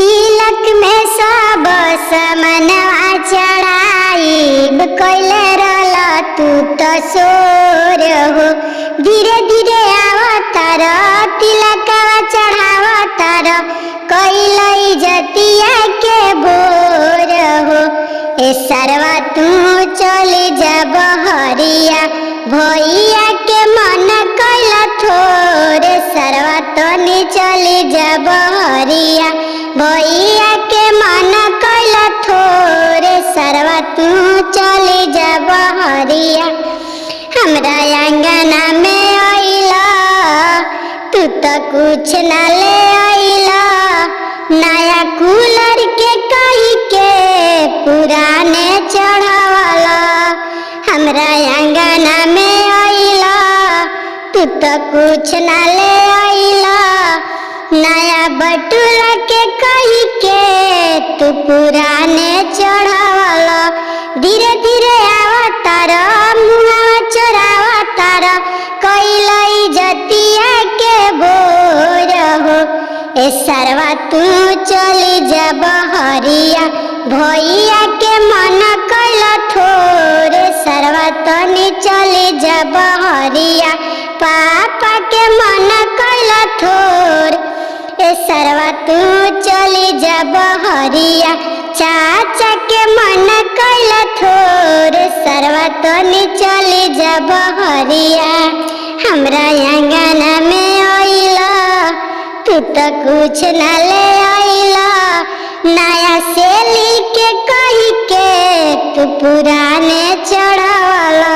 तिलक में सब समनवा चढ़ाई कैले रहल तू तो सोर हो। धीरे धीरे आवतार तिलकवा चढ़ावतार कैलई जतिया के बोर हो। ए सरवा तू चली जा बहरिया भैया के मन कैला थोर। सरवा तनी चली जा बहरिया भैया के मन कैला थोर। सरवा तू चली जा बहरिया हमरा अंगना में आइला तू तो कुछ न ले आइला। नया कूलर के कही के पुराने चढ़ावाला हमरा अंगना में आइला तू तो कुछ न ले आइला। नया बटुला के कही के तू पुराने चढ़ावाला। धीरे धीरे आवतार मुहावा चोरावतार कैलई जतिया के बोर हो। ए सरवा तू चली जा बहरिया भैया के मन कैला थोर। सरवा तनी चली जा बहरिया पापा के मन कैला थोर। ए सरवा तू चली जा बहरिया चाचा के मन कैला थोर। सरवा तनी चली जा बहरिया हमरा अंगना में आइला तू तो कुछ न ले आइला। नया सेली के कही के तू पुराने चढ़ावाला।